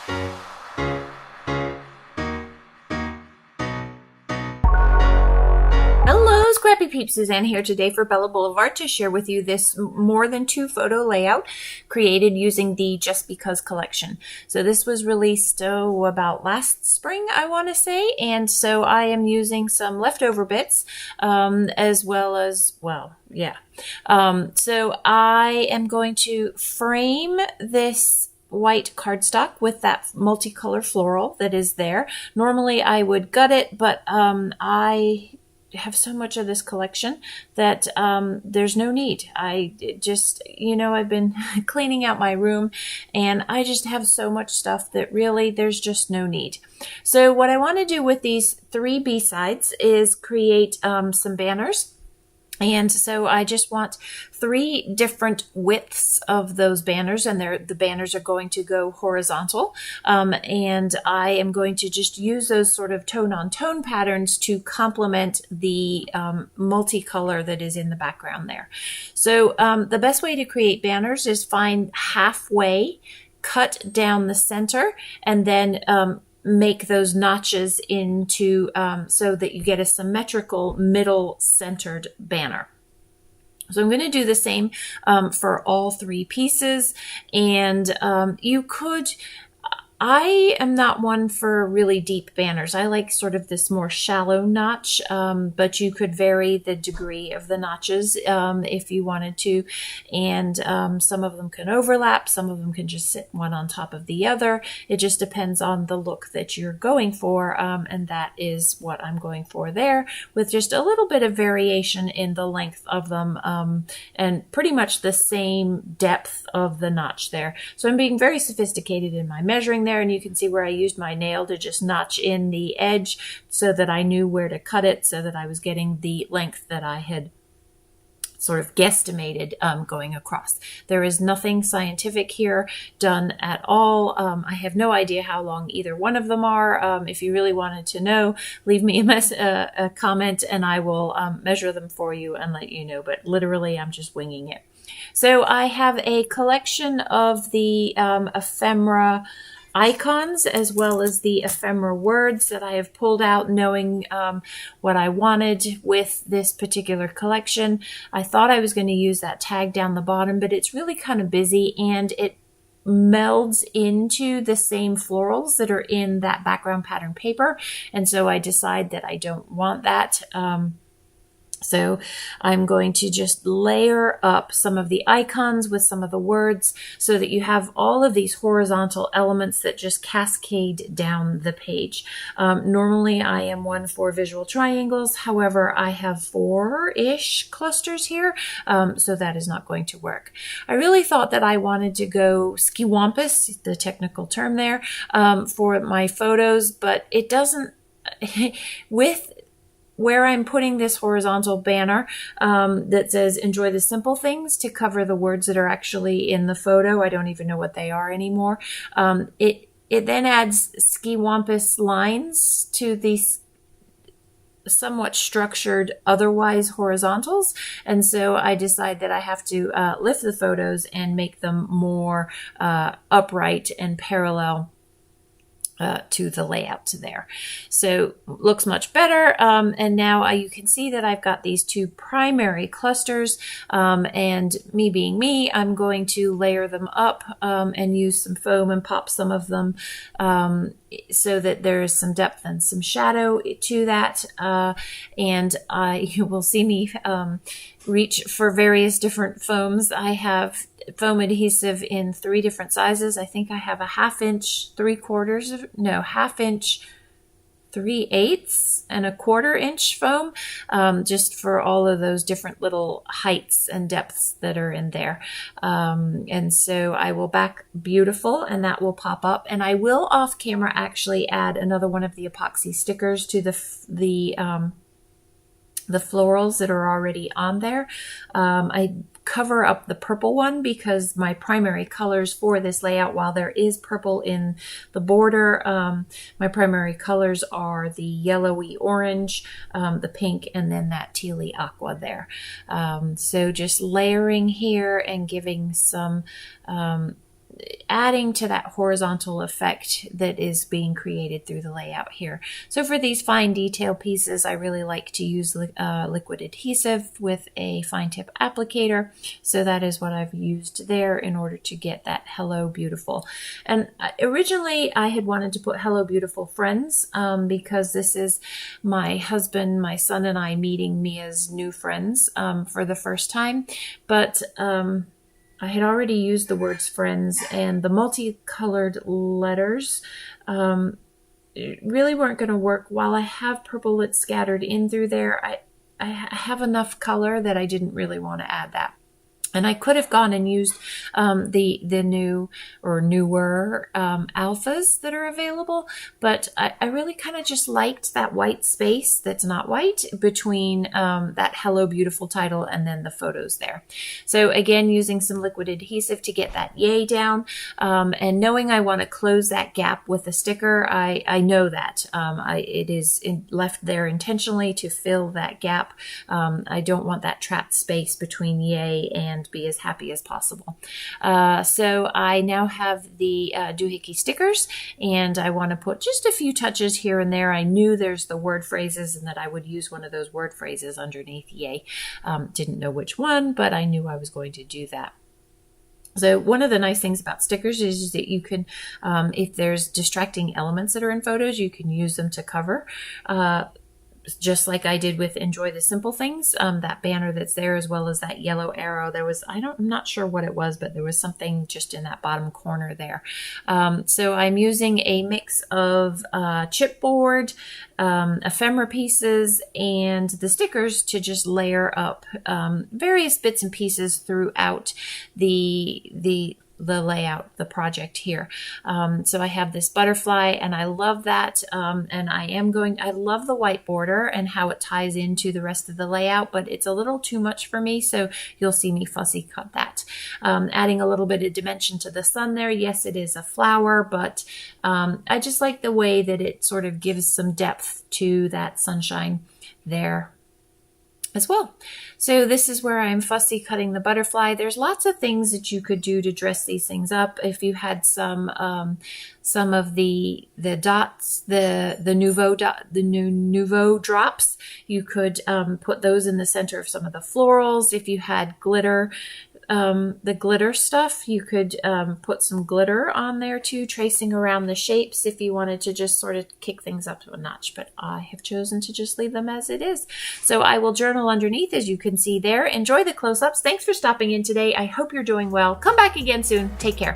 Hello, Scrappy Peeps. Suzanna here today for Bella Boulevard to share with you this more than 2 photo layout created using the Just Because collection. So this was released about last spring, I want to say, and so I am using some leftover bits as well as, well, yeah. So I am going to frame this white cardstock with that multicolor floral that is there. Normally I would gut it, but I have so much of this collection that there's no need. I just, I've been cleaning out my room and I just have so much stuff that really there's just no need. So what I want to do with these 3 B-sides is create some banners. And so I just want 3 different widths of those banners, and the banners are going to go horizontal. And I am going to just use those sort of tone-on-tone patterns to complement the multicolor that is in the background there. So the best way to create banners is find halfway, cut down the center, and then make those notches into so that you get a symmetrical middle centered banner. So I'm going to do the same for all 3 pieces, and I am not one for really deep banners. I like sort of this more shallow notch, but you could vary the degree of the notches if you wanted to. And some of them can overlap. Some of them can just sit one on top of the other. It just depends on the look that you're going for. And that is what I'm going for there, with just a little bit of variation in the length of them and pretty much the same depth of the notch there. So I'm being very sophisticated in my measuring there, and you can see where I used my nail to just notch in the edge so that I knew where to cut it, so that I was getting the length that I had sort of guesstimated going across. There is nothing scientific here done at all. I have no idea how long either one of them are. If you really wanted to know, leave me a comment and I will measure them for you and let you know, but literally I'm just winging it. So I have a collection of the ephemera icons as well as the ephemera words that I have pulled out, knowing what I wanted with this particular collection. I thought I was going to use that tag down the bottom, but it's really kind of busy and it melds into the same florals that are in that background pattern paper. And so I decide that I don't want that. So I'm going to just layer up some of the icons with some of the words so that you have all of these horizontal elements that just cascade down the page. Normally I am one for visual triangles. However, I have 4-ish clusters here. So that is not going to work. I really thought that I wanted to go skiwampus, the technical term there, for my photos, but it doesn't, with where I'm putting this horizontal banner that says enjoy the simple things to cover the words that are actually in the photo. I don't even know what they are anymore. It then adds skiwampus lines to these somewhat structured otherwise horizontals. And so I decide that I have to lift the photos and make them more upright and parallel to the layout there. So looks much better. And now you can see that I've got these 2 primary clusters. And me being me, I'm going to layer them up and use some foam and pop some of them so that there is some depth and some shadow to that. And you will see me reach for various different foams. I have foam adhesive in 3 different sizes. I think I have a 1/2 inch, 1/2 inch, 3/8 and a 1/4 inch foam, just for all of those different little heights and depths that are in there. And so I will back beautiful and that will pop up, and I will off camera actually add another one of the epoxy stickers to the florals that are already on there. I cover up the purple one because my primary colors for this layout, while there is purple in the border, my primary colors are the yellowy orange, the pink, and then that tealy aqua there. So just layering here and giving some adding to that horizontal effect that is being created through the layout here. So for these fine detail pieces, I really like to use liquid adhesive with a fine tip applicator. So that is what I've used there in order to get that Hello Beautiful. And originally I had wanted to put Hello Beautiful Friends because this is my husband, my son, and I meeting Mia's new friends for the first time. But I had already used the words friends, and the multicolored letters really weren't going to work. While I have purple lit scattered in through there, I have enough color that I didn't really want to add that. And I could have gone and used the new or newer alphas that are available, but I really kind of just liked that white space that's not white between that Hello Beautiful title and then the photos there. So again, using some liquid adhesive to get that yay down, and knowing I want to close that gap with a sticker, I know that it is left there intentionally to fill that gap. I don't want that trapped space between yay and be as happy as possible. So I now have the doohickey stickers, and I want to put just a few touches here and there. I knew there's the word phrases and that I would use one of those word phrases underneath yay. Didn't know which one, but I knew I was going to do that. So one of the nice things about stickers is that you can, if there's distracting elements that are in photos, you can use them to cover. Just like I did with Enjoy the Simple Things, that banner that's there, as well as that yellow arrow. There was, I'm not sure what it was, but there was something just in that bottom corner there. So I'm using a mix of chipboard, ephemera pieces, and the stickers to just layer up various bits and pieces throughout the layout, the project here. So I have this butterfly, and I love that. And I love the white border and how it ties into the rest of the layout, but it's a little too much for me. So you'll see me fussy cut that. Adding a little bit of dimension to the sun there. Yes, it is a flower, but I just like the way that it sort of gives some depth to that sunshine there as well. So this is where I'm fussy cutting the butterfly. There's lots of things that you could do to dress these things up. If you had some of the dots, the Nouveau drops, you could put those in the center of some of the florals. If you had glitter, the glitter stuff, you could put some glitter on there too, tracing around the shapes if you wanted to just sort of kick things up to a notch, but I have chosen to just leave them as it is. So I will journal underneath, as you can see there. Enjoy the close-ups. Thanks for stopping in today. I hope you're doing well. Come back again soon. Take care.